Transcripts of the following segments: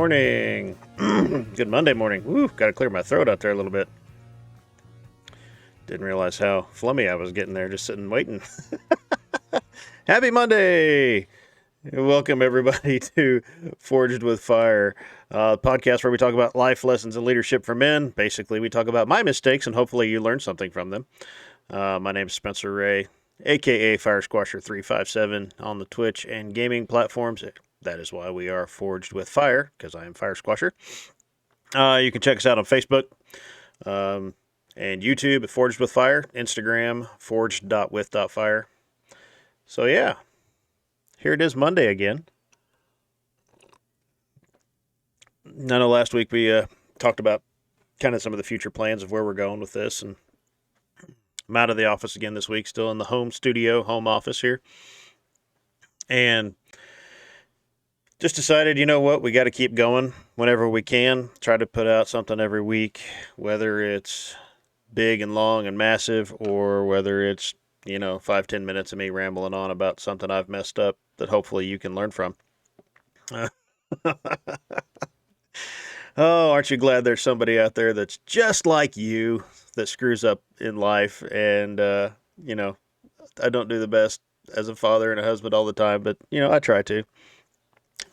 morning. Good Monday morning. Woo, gotta clear my throat out there a little bit. Didn't realize how flummy I was getting there, just sitting waiting. Happy Monday! Welcome, everybody, to Forged with Fire, a podcast where we talk about life lessons and leadership for men. Basically, we talk about my mistakes, and hopefully you learn something from them. My name is Spencer Ray, a.k.a. Fire Squasher 357 on the Twitch and gaming platforms. That is why we are Forged with Fire, because I am Fire Squasher. You can check us out on Facebook and YouTube at Forged with Fire, Instagram, forged.with.fire. So, yeah, here it is Monday again. I know last week we talked about kind of some of the future plans of where we're going with this, and I'm out of the office again this week, still in the home office here. And just decided, you know what, we got to keep going whenever we can. Try to put out something every week, whether it's big and long and massive, or whether it's, 5-10 minutes of me rambling on about something I've messed up that hopefully you can learn from. Oh, aren't you glad there's somebody out there that's just like you that screws up in life? And, I don't do the best as a father and a husband all the time, but, I try to.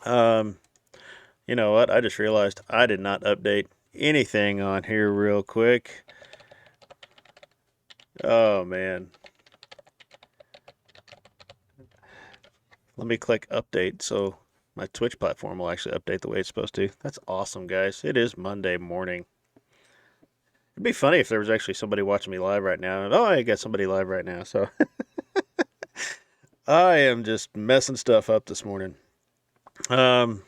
You know what? I just realized I did not update anything on here real quick. Oh, man. Let me click update so my Twitch platform will actually update the way it's supposed to. That's awesome, guys. It is Monday morning. It'd be funny if there was actually somebody watching me live right now. Oh, I got somebody live right now, so I am just messing stuff up this morning. Kind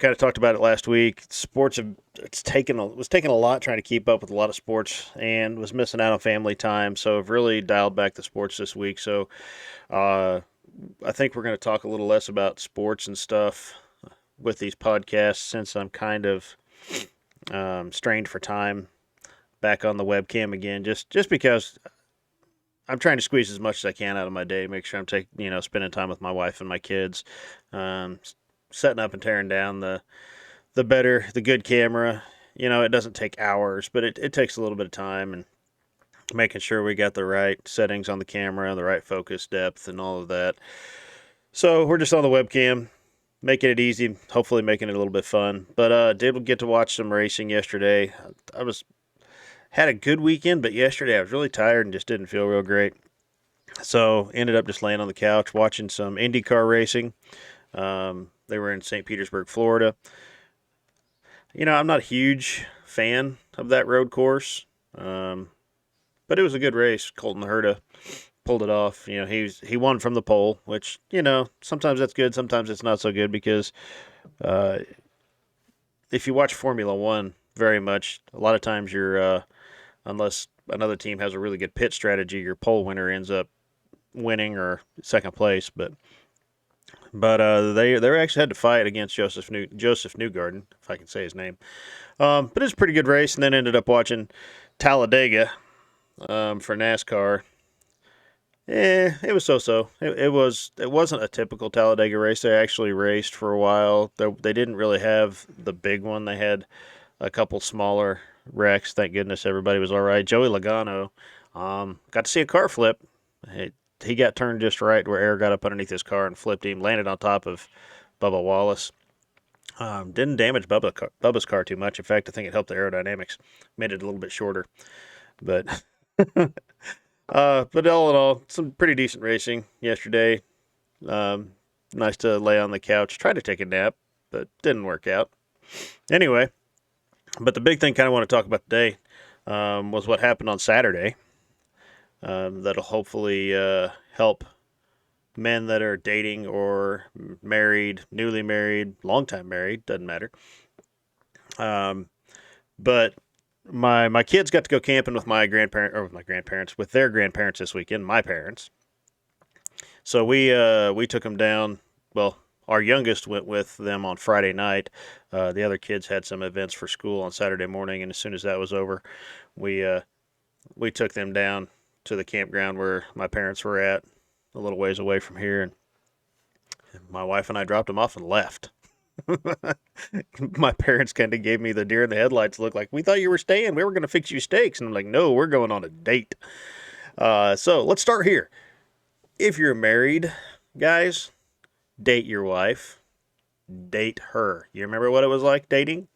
of talked about it last week. Sports was taking a lot trying to keep up with a lot of sports, and was missing out on family time. So I've really dialed back the sports this week. So I think we're going to talk a little less about sports and stuff with these podcasts, since I'm kind of strained for time back on the webcam again. Just because I'm trying to squeeze as much as I can out of my day, make sure I'm spending time with my wife and my kids, setting up and tearing down the good camera. It doesn't take hours, but it takes a little bit of time, and making sure we got the right settings on the camera, the right focus depth, and all of that. So we're just on the webcam, making it easy, hopefully making it a little bit fun. But did get to watch some racing yesterday. Had a good weekend, but yesterday I was really tired and just didn't feel real great. So ended up just laying on the couch watching some IndyCar racing. They were in St. Petersburg, Florida. I'm not a huge fan of that road course, but it was a good race. Colton Herta pulled it off. He won from the pole, which, sometimes that's good, sometimes it's not so good, because if you watch Formula One very much, a lot of times you're, unless another team has a really good pit strategy, your pole winner ends up winning or second place. But they actually had to fight against Joseph Newgarden, if I can say his name. But it was a pretty good race, and then ended up watching Talladega for NASCAR. It was so-so. It wasn't a typical Talladega race. They actually raced for a while. They didn't really have the big one. They had a couple smaller wrecks. Thank goodness everybody was all right. Joey Logano got to see a car flip. He got turned just right where air got up underneath his car and flipped him, landed on top of Bubba Wallace. Didn't damage Bubba's car too much. In fact, I think it helped the aerodynamics, made it a little bit shorter. But but all in all, some pretty decent racing yesterday. Nice to lay on the couch, try to take a nap, but didn't work out. Anyway, but the big thing kind of want to talk about today was what happened on Saturday. That'll hopefully help men that are dating or married, newly married, long-time married, doesn't matter. But my kids got to go camping with with their grandparents this weekend, my parents. So we took them down. Well, our youngest went with them on Friday night. The other kids had some events for school on Saturday morning, and as soon as that was over, we took them down to the campground where my parents were at, a little ways away from here, and my wife and I dropped them off and left. My parents kind of gave me the deer in the headlights look, like, we thought you were staying. We were going to fix you steaks. And I'm like, no, we're going on a date. So let's start here. If you're married, guys, date your wife, date her. You remember what it was like dating?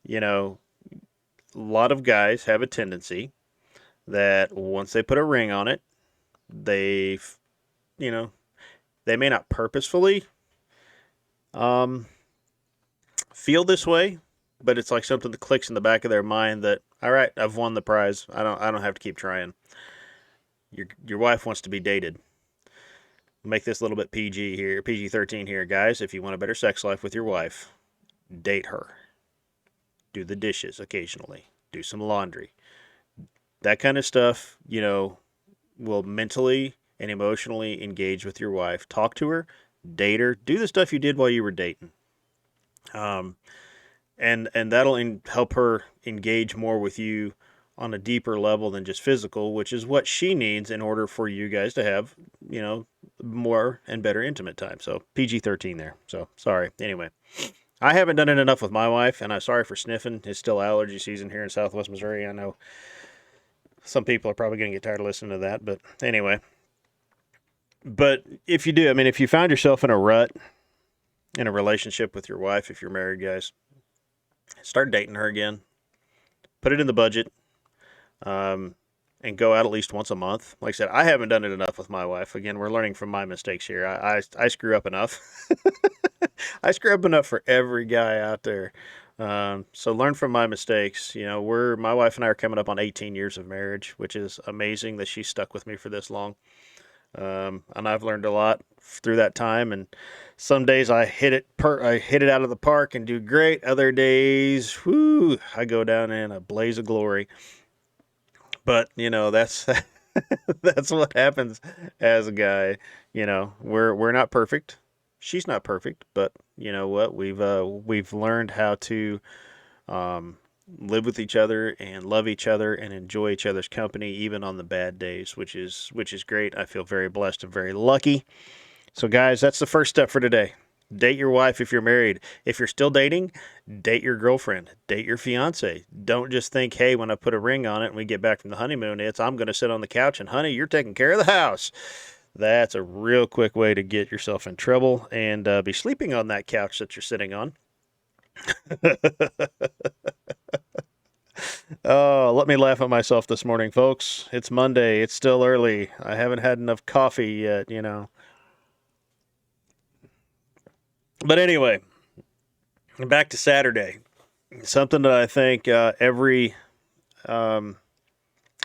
You know, a lot of guys have a tendency that once they put a ring on it, they, you know, they may not purposefully um, feel this way, but it's like something that clicks in the back of their mind that, all right, I've won the prize. I don't have to keep trying. Your wife wants to be dated. Make this a little bit PG here, PG-13 here, guys. If you want a better sex life with your wife, date her. Do the dishes occasionally. Do some laundry. That kind of stuff, will mentally and emotionally engage with your wife. Talk to her, date her, do the stuff you did while you were dating. Um, and that'll help her engage more with you on a deeper level than just physical, which is what she needs in order for you guys to have, more and better intimate time. So PG-13 there. So sorry. Anyway, I haven't done it enough with my wife, and I'm sorry for sniffing. It's still allergy season here in Southwest Missouri. I know some people are probably going to get tired of listening to that, but anyway. But if you do, if you found yourself in a rut in a relationship with your wife, if you're married, guys, start dating her again. Put it in the budget. And go out at least once a month. Like I said, I haven't done it enough with my wife. Again, we're learning from my mistakes here. I screw up enough. I screw up enough for every guy out there. So learn from my mistakes. My wife and I are coming up on 18 years of marriage, which is amazing that she stuck with me for this long. And I've learned a lot through that time. And some days I hit it out of the park and do great. Other days, I go down in a blaze of glory. But that's that's what happens as a guy. We're not perfect. She's not perfect, but you know what? We've learned how to live with each other and love each other and enjoy each other's company, even on the bad days, which is great. I feel very blessed and very lucky. So, guys, that's the first step for today. Date your wife if you're married. If you're still dating, date your girlfriend. Date your fiance. Don't just think, hey, when I put a ring on it and we get back from the honeymoon, I'm going to sit on the couch and, honey, you're taking care of the house. That's a real quick way to get yourself in trouble and be sleeping on that couch that you're sitting on. Oh, let me laugh at myself this morning, folks. It's Monday. It's still early. I haven't had enough coffee yet. But anyway, back to Saturday. Something that I think every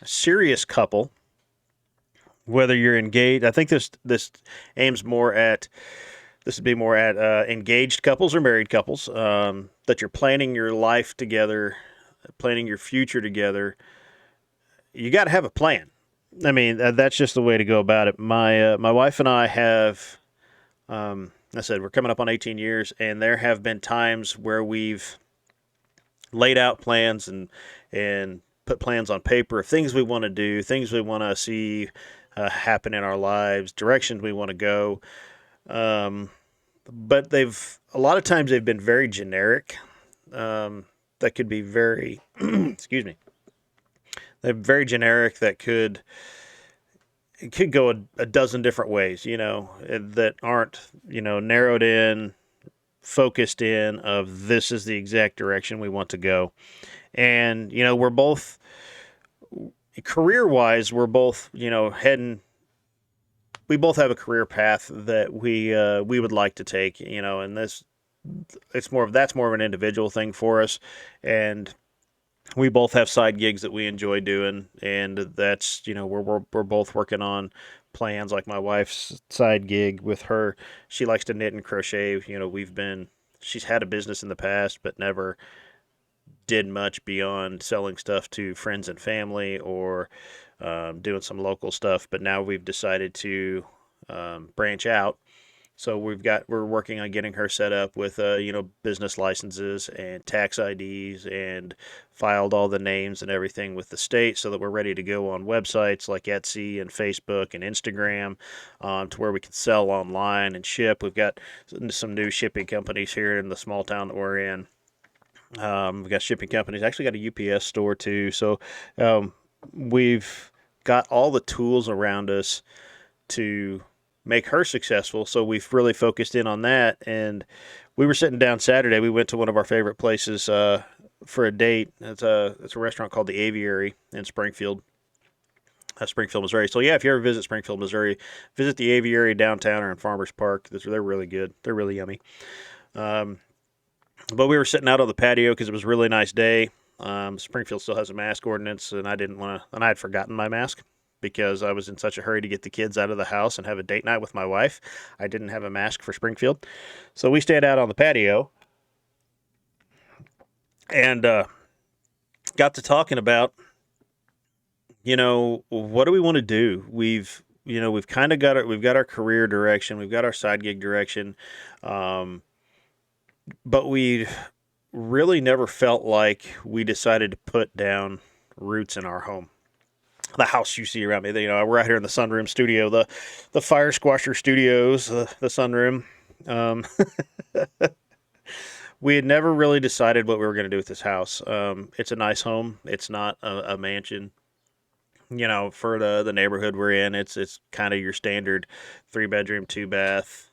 serious couple, whether you're engaged, I think this aims more at this would be more at engaged couples or married couples, that you're planning your life together, planning your future together. You got to have a plan. That's just the way to go about it. My wife and I have. I said we're coming up on 18 years, and there have been times where we've laid out plans and put plans on paper of things we want to do, things we want to see happen in our lives, directions we want to go. But a lot of times they've been very generic. That could be very, excuse me. They're very generic. It could go a dozen different ways, that aren't, narrowed in, focused in of this is the exact direction we want to go. And, we're both, career-wise, we're both, heading, we both have a career path that we would like to take, and that's more of an individual thing for us. And we both have side gigs that we enjoy doing, and that's we're both working on plans. Like my wife's side gig with her, she likes to knit and crochet. She's had a business in the past, but never did much beyond selling stuff to friends and family or doing some local stuff. But now we've decided to branch out So we're working on getting her set up with business licenses and tax IDs, and filed all the names and everything with the state, so that we're ready to go on websites like Etsy and Facebook and Instagram, to where we can sell online and ship. We've got some new shipping companies here in the small town that we're in. We've got shipping companies. Actually, got a UPS store too. So we've got all the tools around us to make her successful. So we've really focused in on that. And we were sitting down Saturday. We went to one of our favorite places for a date. It's a restaurant called the Aviary in Springfield, Missouri. So yeah, if you ever visit Springfield, Missouri, visit the Aviary downtown or in Farmers Park. They're really good. They're really yummy. Um, but we were sitting out on the patio because it was a really nice day. Springfield still has a mask ordinance, and and I had forgotten my mask because I was in such a hurry to get the kids out of the house and have a date night with my wife. I didn't have a mask for Springfield. So we stayed out on the patio and got to talking about, what do we want to do? We've kind of we've got our career direction, we've got our side gig direction, but we really never felt like we decided to put down roots in our home. The house you see around me, we're out here in the Sunroom Studio, the Fire Squasher Studios, the Sunroom. Um, we had never really decided what we were going to do with this house. It's a nice home. It's not a mansion. For the neighborhood we're in, it's kind of your standard 3 bedroom, 2 bath.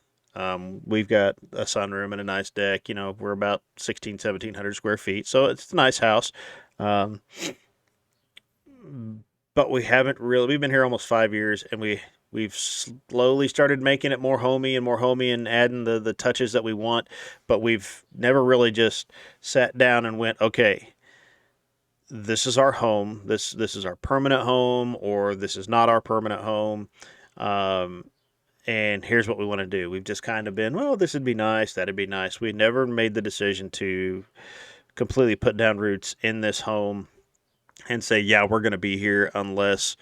We've got a sunroom and a nice deck. We're about 1,700 square feet, so it's a nice house. Um, but we've been here almost 5 years, and we've slowly started making it more homey and adding the touches that we want, but we've never really just sat down and went, okay, this is our home, this is our permanent home, or this is not our permanent home, and here's what we want to do. We've just kind of been, well, this would be nice, that'd be nice. We never made the decision to completely put down roots in this home and say, yeah, we're going to be here unless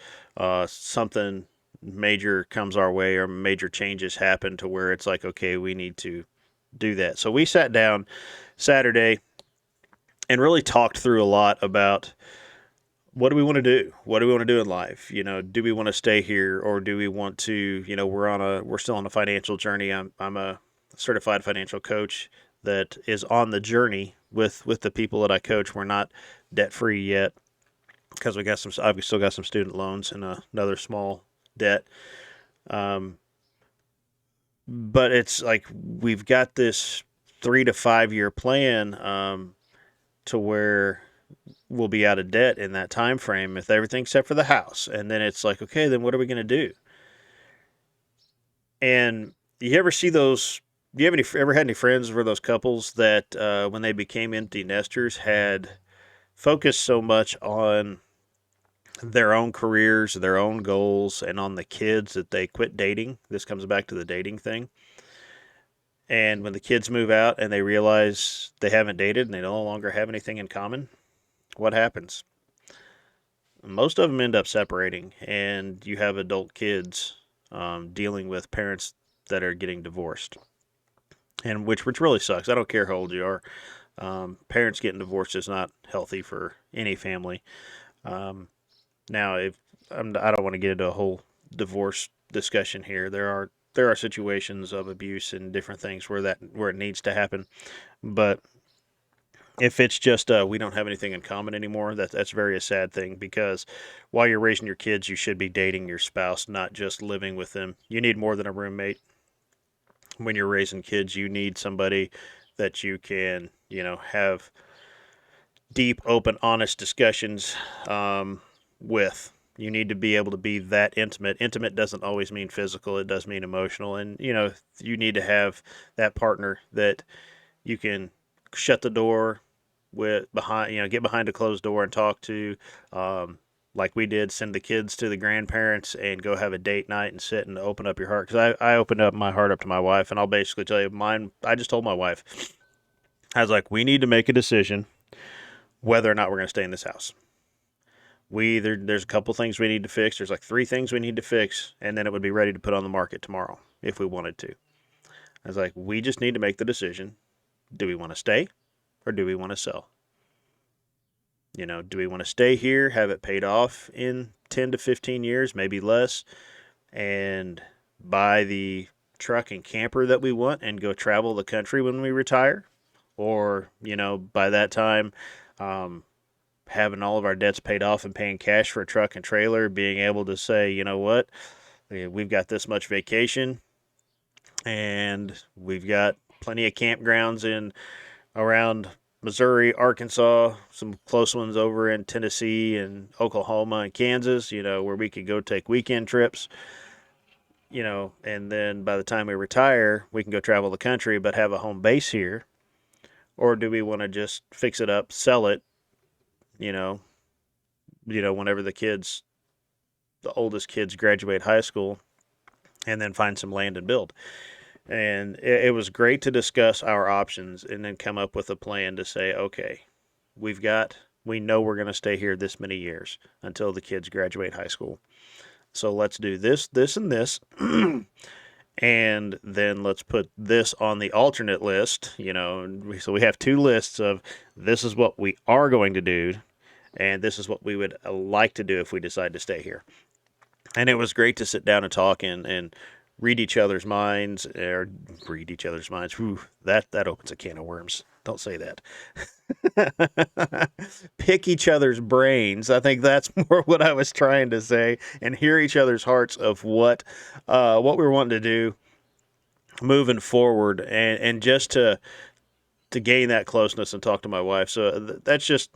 something major comes our way or major changes happen to where it's like, okay, we need to do that. So we sat down Saturday and really talked through a lot about what do we want to do? What do we want to do in life? Do we want to stay here, or do we want to, we're still on a financial journey. I'm a certified financial coach that is on the journey with the people that I coach. We're not debt free yet, because I've still got some student loans and another small debt. But it's like we've got this 3 to 5 year plan, to where we'll be out of debt in that time frame with everything except for the house. And then it's like, okay, then what are we going to do? And you ever see those? Do you ever had any friends where those couples that when they became empty nesters had focused so much on their own careers, their own goals, and on the kids that they quit dating? This comes back to the dating thing. And when the kids move out and they realize they haven't dated and they no longer have anything in common, what happens? Most of them end up separating, and you have adult kids dealing with parents that are getting divorced, and which really sucks. I don't care how old you are. Parents getting divorced is not healthy for any family. Um, Now, if I don't want to get into a whole divorce discussion here. There are situations of abuse and different things where it needs to happen, but if it's just we don't have anything in common anymore, that's very a sad thing, because while you're raising your kids, you should be dating your spouse, not just living with them. You need more than a roommate. When you're raising kids, you need somebody that you can, have deep, open, honest discussions with. You need to be able to be that intimate. Intimate doesn't always mean physical, it does mean emotional. And, you need to have that partner that you can shut the door get behind a closed door and talk to, like we did, send the kids to the grandparents and go have a date night and sit and open up your heart. Because I opened up my heart up to my wife, and I'll basically tell you mine. I just told my wife, I was like, we need to make a decision whether or not we're going to stay in this house. There's a couple things we need to fix. There's like 3 things we need to fix, and then it would be ready to put on the market tomorrow if we wanted to. I was like, we just need to make the decision. Do we want to stay or do we want to sell? Do we want to stay here, have it paid off in 10 to 15 years, maybe less, and buy the truck and camper that we want and go travel the country when we retire? Or, by that time, um, having all of our debts paid off and paying cash for a truck and trailer, being able to say, you know what, we've got this much vacation and we've got plenty of campgrounds in around Missouri, Arkansas, some close ones over in Tennessee and Oklahoma and Kansas, where we could go take weekend trips, and then by the time we retire, we can go travel the country but have a home base here. Or do we want to just fix it up, sell it, you know, whenever the oldest kids graduate high school, and then find some land and build? And it was great to discuss our options and then come up with a plan to say, okay, we know we're going to stay here this many years until the kids graduate high school. So let's do this, this, and this. And then let's put this on the alternate list, so we have two lists of this is what we are going to do, and this is what we would like to do if we decide to stay here. And it was great to sit down and talk and read each other's minds, or read each other's minds. Whew, that opens a can of worms. Don't say that. Pick each other's brains. I think that's more what I was trying to say, and hear each other's hearts of what we were wanting to do moving forward, and just to gain that closeness and talk to my wife. So that's just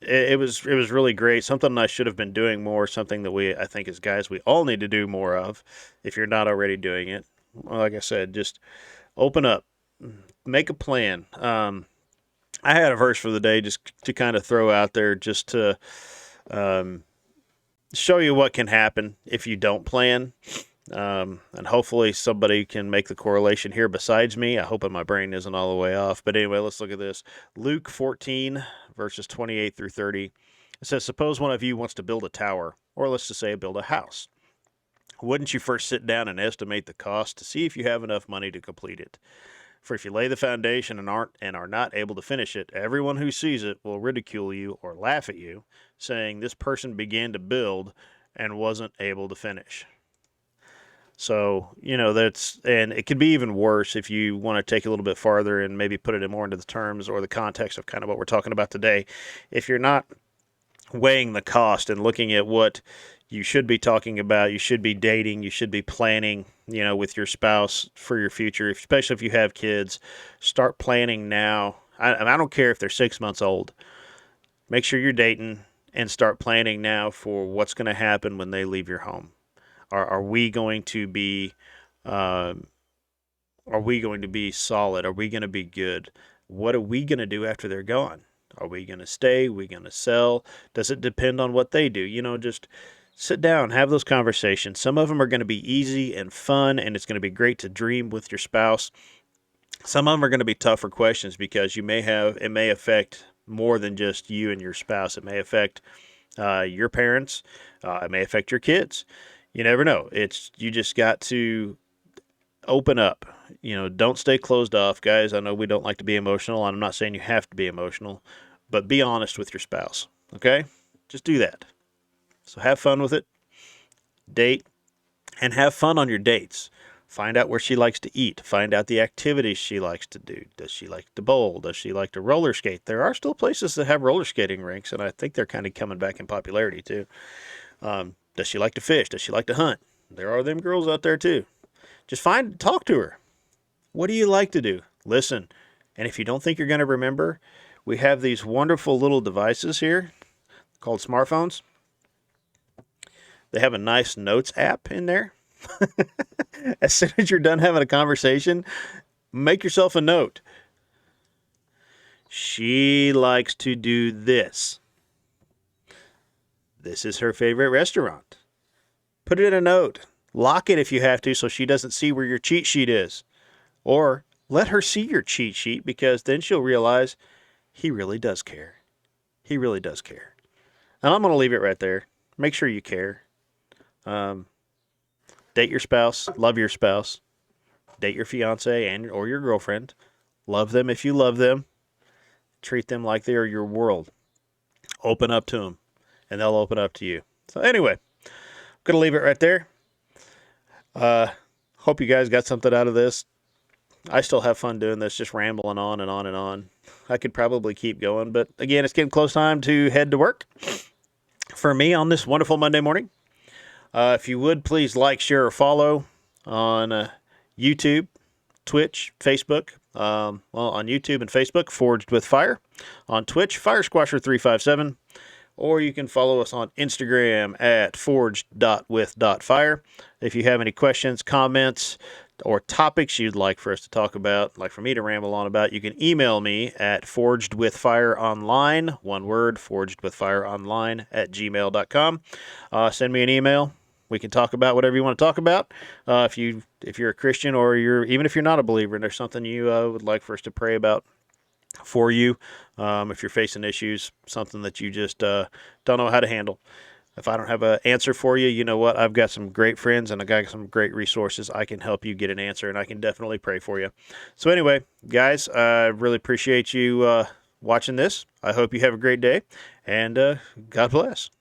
it was really great. Something I should have been doing more. Something that I think as guys we all need to do more of. If you're not already doing it, well, like I said, just open up, make a plan. I had a verse for the day just to kind of throw out there, just to show you what can happen if you don't plan. And hopefully somebody can make the correlation here besides me. I hope my brain isn't all the way off. But anyway, let's look at this. Luke 14, verses 28 through 30. It says, suppose one of you wants to build a tower, or let's just say build a house. Wouldn't you first sit down and estimate the cost to see if you have enough money to complete it? For if you lay the foundation and are not able to finish it, everyone who sees it will ridicule you or laugh at you, saying, this person began to build and wasn't able to finish. So, and it could be even worse if you want to take it a little bit farther and maybe put it more into the terms or the context of kind of what we're talking about today. If you're not weighing the cost and looking at what you should be talking about, you should be dating, you should be planning, with your spouse for your future, especially if you have kids. Start planning now. I don't care if they're 6 months old. Make sure you're dating and start planning now for what's going to happen when they leave your home. Are we going to be solid? Are we going to be good? What are we going to do after they're gone? Are we going to stay? Are we going to sell? Does it depend on what they do? Just sit down, have those conversations. Some of them are going to be easy and fun, and it's going to be great to dream with your spouse. Some of them are going to be tougher questions because it may affect more than just you and your spouse. It may affect your parents. It may affect your kids. You never know. You just got to open up. Don't stay closed off, guys. I know we don't like to be emotional, and I'm not saying you have to be emotional, but be honest with your spouse, okay? Just do that. So have fun with it, date, and have fun on your dates. Find out where she likes to eat. Find out the activities she likes to do. Does she like to bowl? Does she like to roller skate? There are still places that have roller skating rinks, and I think they're kind of coming back in popularity too. Does she like to fish? Does she like to hunt? There are them girls out there too. Just talk to her. What do you like to do? Listen. And if you don't think you're going to remember, we have these wonderful little devices here called smartphones. They have a nice notes app in there. As soon as you're done having a conversation, make yourself a note. She likes to do this. This is her favorite restaurant. Put it in a note. Lock it if you have to so she doesn't see where your cheat sheet is. Or let her see your cheat sheet, because then she'll realize he really does care. He really does care. And I'm going to leave it right there. Make sure you care. Date your spouse. Love your spouse. date your fiance or your girlfriend. Love them if you love them. Treat them like they are your world. Open up to them, and they'll open up to you. So anyway, I'm going to leave it right there. Hope you guys got something out of this. I still have fun doing this, just rambling on and on and on. I could probably keep going, but again, it's getting close time to head to work for me on this wonderful Monday morning. If you would, please like, share, or follow on YouTube, Twitch, Facebook. On YouTube and Facebook, Forged with Fire. On Twitch, FireSquasher357. Or you can follow us on Instagram at forged.with.fire. If you have any questions, comments, or topics you'd like for us to talk about, like for me to ramble on about, you can email me at forgedwithfireonline, one word, forgedwithfireonline @gmail.com. Send me an email. We can talk about whatever you want to talk about. If you're a Christian or even if you're not a believer and there's something you would like for us to pray about for you, if you're facing issues, something that you just don't know how to handle. If I don't have an answer for you, you know what? I've got some great friends and I got some great resources. I can help you get an answer, and I can definitely pray for you. So anyway, guys, I really appreciate you watching this. I hope you have a great day, and God bless.